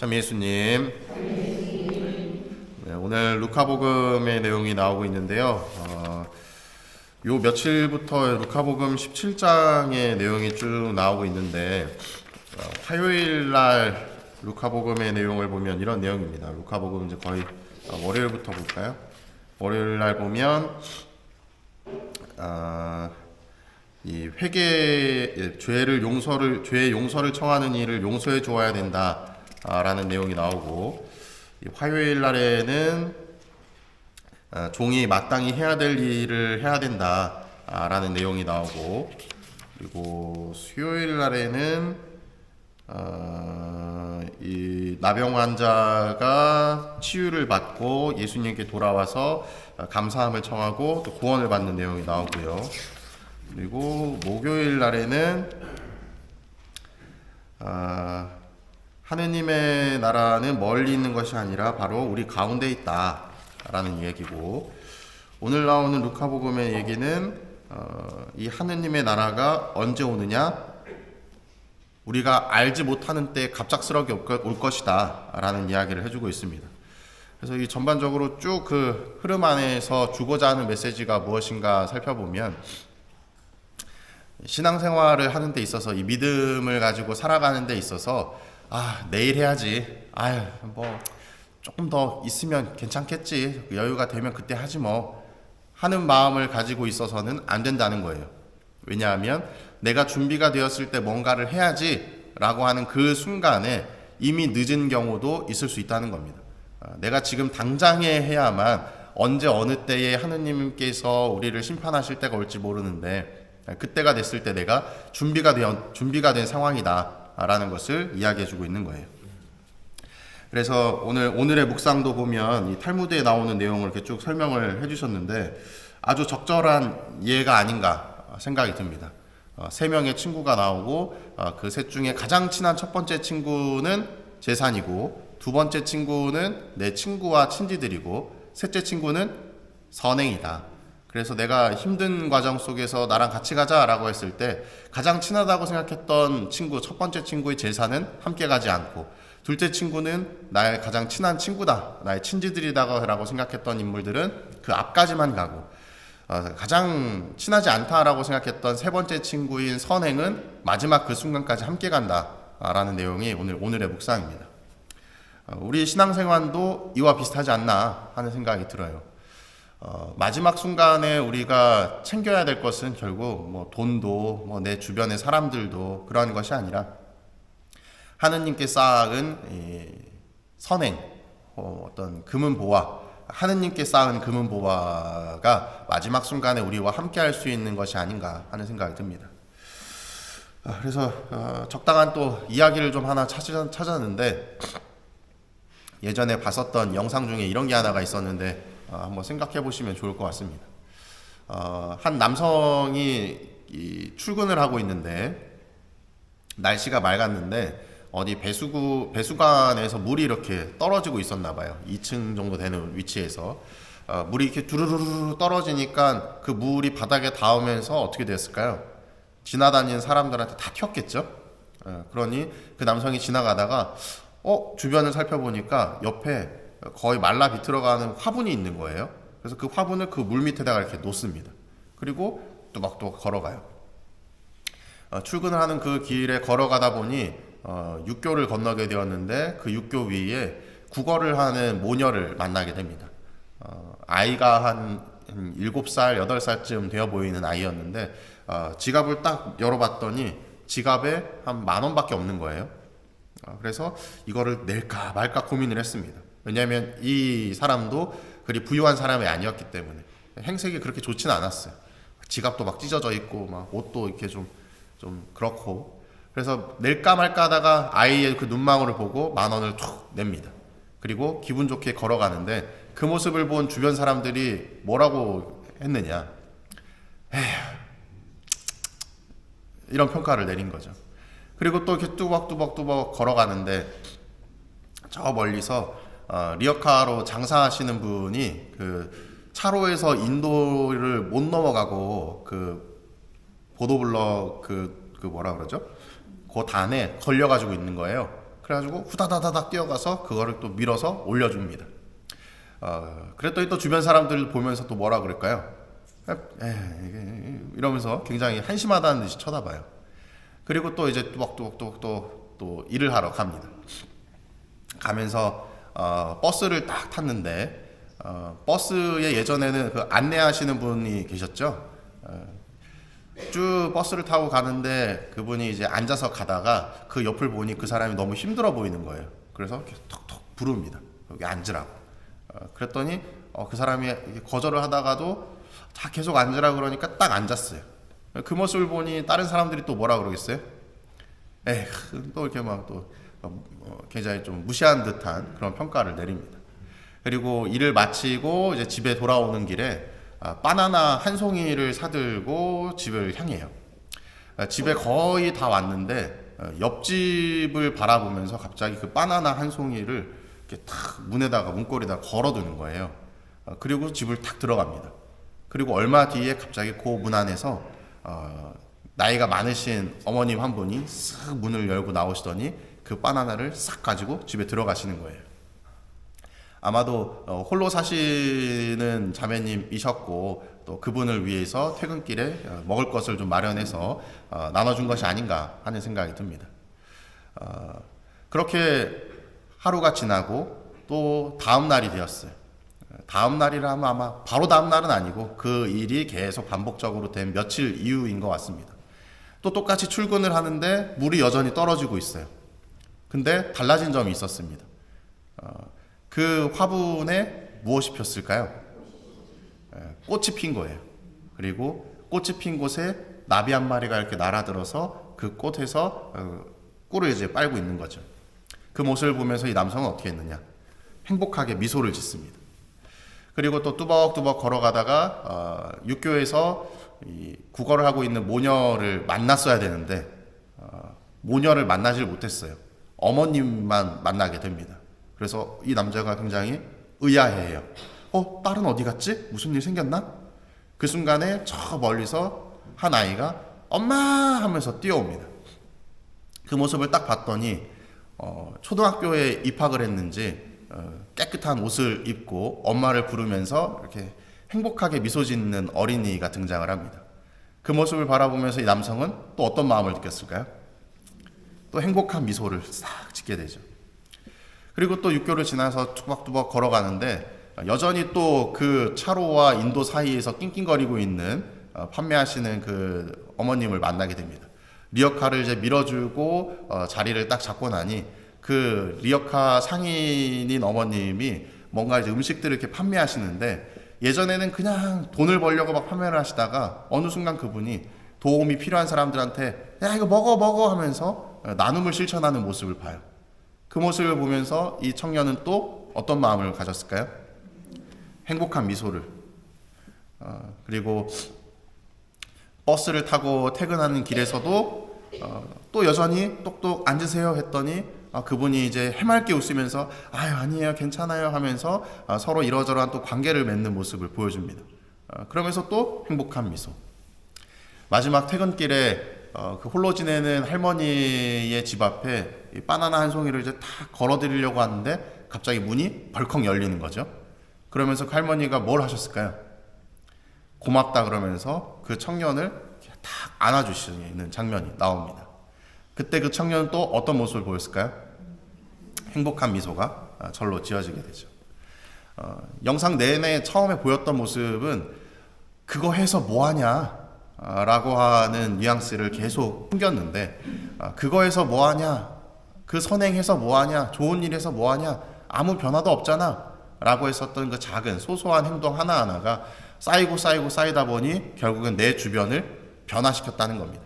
참 예수님. 네, 오늘 루카복음의 내용이 나오고 있는데요. 요 며칠부터 루카복음 17장의 내용이 쭉 나오고 있는데 화요일 날 루카복음의 내용을 보면 이런 내용입니다. 루카복음 이제 거의 월요일부터 볼까요? 월요일 날 보면 이 회개 죄의 용서를 청하는 일을 용서해 주어야 된다. 라는 내용이 나오고, 화요일 날에는 종이 마땅히 해야 될 일을 해야 된다 라는 내용이 나오고, 그리고 수요일 날에는 이 나병 환자가 치유를 받고 예수님께 돌아와서 감사함을 청하고 또 구원을 받는 내용이 나오고요. 그리고 목요일 날에는 하느님의 나라는 멀리 있는 것이 아니라 바로 우리 가운데 있다 라는 얘기고, 오늘 나오는 루카복음의 얘기는 이 하느님의 나라가 언제 오느냐, 우리가 알지 못하는 때 갑작스럽게 올 것이다 라는 이야기를 해주고 있습니다. 그래서 이 전반적으로 쭉 그 흐름 안에서 주고자 하는 메시지가 무엇인가 살펴보면, 신앙생활을 하는 데 있어서 이 믿음을 가지고 살아가는 데 있어서 내일 해야지. 뭐 조금 더 있으면 괜찮겠지. 여유가 되면 그때 하지 뭐. 하는 마음을 가지고 있어서는 안 된다는 거예요. 왜냐하면 내가 준비가 되었을 때 뭔가를 해야지 라고 하는 그 순간에 이미 늦은 경우도 있을 수 있다는 겁니다. 내가 지금 당장에 해야만 언제 어느 때에 하느님께서 우리를 심판하실 때가 올지 모르는데, 그때가 됐을 때 내가 준비가 된 상황이다 라는 것을 이야기해주고 있는 거예요. 그래서 오늘의 묵상도 보면 이 탈무드에 나오는 내용을 이렇게 쭉 설명을 해주셨는데 아주 적절한 예가 아닌가 생각이 듭니다. 3명의 친구가 나오고 그 셋 중에 가장 친한 첫 번째 친구는 재산이고, 두 번째 친구는 내 친구와 친지들이고, 셋째 친구는 선행이다. 그래서 내가 힘든 과정 속에서 나랑 같이 가자라고 했을 때 가장 친하다고 생각했던 친구, 첫 번째 친구의 제사는 함께 가지 않고, 둘째 친구는 나의 가장 친한 친구다, 나의 친지들이다라고 생각했던 인물들은 그 앞까지만 가고, 가장 친하지 않다라고 생각했던 세 번째 친구인 선행은 마지막 그 순간까지 함께 간다라는 내용이 오늘의 묵상입니다. 우리 신앙생활도 이와 비슷하지 않나 하는 생각이 들어요. 마지막 순간에 우리가 챙겨야 될 것은 결국 뭐 돈도 내 주변의 사람들도 그러한 것이 아니라 하느님께 쌓은 선행, 어떤 금은 보화, 하느님께 쌓은 금은 보화가 마지막 순간에 우리와 함께 할 수 있는 것이 아닌가 하는 생각이 듭니다. 그래서 적당한 또 이야기를 좀 하나 찾았는데, 예전에 봤었던 영상 중에 이런 게 하나가 있었는데 한번 생각해 보시면 좋을 것 같습니다. 한 남성이 출근을 하고 있는데 날씨가 맑았는데 어디 배수관에서 물이 이렇게 떨어지고 있었나 봐요. 2층 정도 되는 위치에서 물이 이렇게 두루루루 떨어지니까 그 물이 바닥에 닿으면서 어떻게 됐을까요? 지나다니는 사람들한테 다 튀었겠죠. 그러니 그 남성이 지나가다가 주변을 살펴보니까 옆에 거의 말라 비틀어가는 화분이 있는 거예요. 그래서 그 화분을 그 물 밑에다가 이렇게 놓습니다. 그리고 또 걸어가요. 출근을 하는 그 길에 걸어가다 보니 육교를 건너게 되었는데, 그 육교 위에 국어를 하는 모녀를 만나게 됩니다. 아이가 한 7살, 8살쯤 되어 보이는 아이였는데 지갑을 딱 열어봤더니 지갑에 한 10,000원밖에 없는 거예요. 그래서 이거를 낼까 말까 고민을 했습니다. 왜냐하면 이 사람도 그리 부유한 사람이 아니었기 때문에 행색이 그렇게 좋지는 않았어요. 지갑도 막 찢어져 있고 막 옷도 이렇게 좀 그렇고, 그래서 낼까 말까 하다가 아이의 그 눈망울을 보고 10,000원을 툭 냅니다. 그리고 기분 좋게 걸어가는데 그 모습을 본 주변 사람들이 뭐라고 했느냐, 이런 평가를 내린 거죠. 그리고 또 이렇게 뚜벅뚜벅 걸어가는데 저 멀리서 리어카로 장사하시는 분이 그 차로에서 인도를 못 넘어가고 그 보도블럭 그 뭐라 그러죠? 그 단에 걸려가지고 있는 거예요. 그래가지고 후다다다닥 뛰어가서 그거를 또 밀어서 올려줍니다. 그랬더니 또 주변 사람들 보면서 또 뭐라 그럴까요? 이러면서 굉장히 한심하다는 듯이 쳐다봐요. 그리고 또 이제 뚜벅뚜벅 또 일을 하러 갑니다. 가면서 버스를 딱 탔는데 버스에 예전에는 그 안내하시는 분이 계셨죠. 쭉 버스를 타고 가는데 그분이 이제 앉아서 가다가 그 옆을 보니 그 사람이 너무 힘들어 보이는 거예요. 그래서 계속 톡톡 부릅니다. 여기 앉으라고. 그랬더니 그 사람이 거절을 하다가도 다 계속 앉으라 그러니까 딱 앉았어요. 그 모습을 보니 다른 사람들이 또 뭐라 그러겠어요? 또 이렇게 막 또 굉장히 좀 무시한 듯한 그런 평가를 내립니다. 그리고 일을 마치고 이제 집에 돌아오는 길에 바나나 한 송이를 사들고 집을 향해요. 집에 거의 다 왔는데 옆집을 바라보면서 갑자기 그 바나나 한 송이를 이렇게 탁 문고리에다 걸어두는 거예요. 그리고 집을 탁 들어갑니다. 그리고 얼마 뒤에 갑자기 그 문 안에서 나이가 많으신 어머님 한 분이 쓱 문을 열고 나오시더니 그 바나나를 싹 가지고 집에 들어가시는 거예요. 아마도 홀로 사시는 자매님이셨고 또 그분을 위해서 퇴근길에 먹을 것을 좀 마련해서 나눠준 것이 아닌가 하는 생각이 듭니다. 그렇게 하루가 지나고 또 다음 날이 되었어요. 다음 날이라 하면 아마 바로 다음 날은 아니고 그 일이 계속 반복적으로 된 며칠 이후인 것 같습니다. 또 똑같이 출근을 하는데 물이 여전히 떨어지고 있어요. 근데 달라진 점이 있었습니다. 그 화분에 무엇이 폈을까요? 꽃이 핀 거예요. 그리고 꽃이 핀 곳에 나비 한 마리가 이렇게 날아들어서 그 꽃에서 꿀을 이제 빨고 있는 거죠. 그 모습을 보면서 이 남성은 어떻게 했느냐? 행복하게 미소를 짓습니다. 그리고 또 뚜벅뚜벅 걸어가다가 육교에서 이 국어를 하고 있는 모녀를 만났어야 되는데 모녀를 만나질 못했어요. 어머님만 만나게 됩니다. 그래서 이 남자가 굉장히 의아해해요. 딸은 어디 갔지? 무슨 일 생겼나? 그 순간에 저 멀리서 한 아이가 엄마 하면서 뛰어옵니다. 그 모습을 딱 봤더니 초등학교에 입학을 했는지 깨끗한 옷을 입고 엄마를 부르면서 이렇게 행복하게 미소 짓는 어린이가 등장을 합니다. 그 모습을 바라보면서 이 남성은 또 어떤 마음을 느꼈을까요? 또 행복한 미소를 싹 짓게 되죠. 그리고 또 육교를 지나서 투벅투벅 걸어가는데 여전히 또 그 차로와 인도 사이에서 낑낑거리고 있는 판매하시는 그 어머님을 만나게 됩니다. 리어카를 이제 밀어주고 자리를 딱 잡고 나니 그 리어카 상인인 어머님이 뭔가 이제 음식들을 이렇게 판매하시는데 예전에는 그냥 돈을 벌려고 막 판매를 하시다가 어느 순간 그분이 도움이 필요한 사람들한테 야 이거 먹어 하면서 나눔을 실천하는 모습을 봐요. 그 모습을 보면서 이 청년은 또 어떤 마음을 가졌을까요? 행복한 미소를. 그리고 버스를 타고 퇴근하는 길에서도 또 여전히 똑똑 앉으세요 했더니 그분이 이제 해맑게 웃으면서 아니에요 괜찮아요 하면서 서로 이러저러한 또 관계를 맺는 모습을 보여줍니다. 그러면서 또 행복한 미소. 마지막 퇴근길에 그 홀로 지내는 할머니의 집 앞에 이 바나나 한 송이를 이제 탁 걸어드리려고 하는데 갑자기 문이 벌컥 열리는 거죠. 그러면서 그 할머니가 뭘 하셨을까요? 고맙다 그러면서 그 청년을 탁 안아주시는 장면이 나옵니다. 그때 그 청년은 또 어떤 모습을 보였을까요? 행복한 미소가 절로 지어지게 되죠. 영상 내내 처음에 보였던 모습은 그거 해서 뭐하냐 라고 하는 뉘앙스를 계속 풍겼는데 그거 해서 뭐하냐, 그 선행해서 뭐하냐, 좋은 일 해서 뭐하냐, 아무 변화도 없잖아 라고 했었던 그 작은 소소한 행동 하나하나가 쌓이다 보니 결국은 내 주변을 변화시켰다는 겁니다.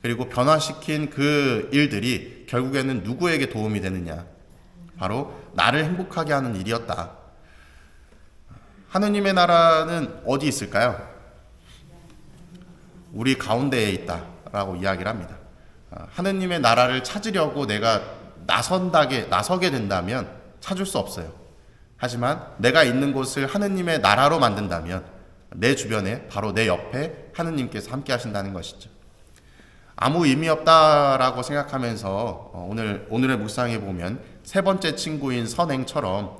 그리고 변화시킨 그 일들이 결국에는 누구에게 도움이 되느냐? 바로 나를 행복하게 하는 일이었다. 하느님의 나라는 어디 있을까요? 우리 가운데에 있다라고 이야기를 합니다. 하느님의 나라를 찾으려고 내가 나서게 된다면 찾을 수 없어요. 하지만 내가 있는 곳을 하느님의 나라로 만든다면 내 주변에 바로 내 옆에 하느님께서 함께 하신다는 것이죠. 아무 의미 없다라고 생각하면서 오늘의 묵상에 보면 세 번째 친구인 선행처럼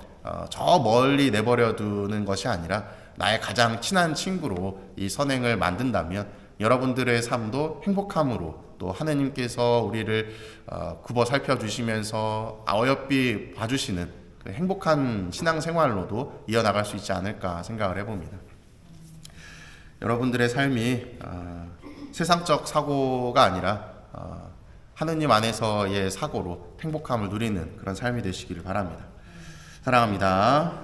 저 멀리 내버려 두는 것이 아니라 나의 가장 친한 친구로 이 선행을 만든다면 여러분들의 삶도 행복함으로 또 하느님께서 우리를 굽어 살펴주시면서 어여삐 봐주시는 그 행복한 신앙생활로도 이어나갈 수 있지 않을까 생각을 해봅니다. 여러분들의 삶이 세상적 사고가 아니라 하느님 안에서의 사고로 행복함을 누리는 그런 삶이 되시기를 바랍니다. 사랑합니다.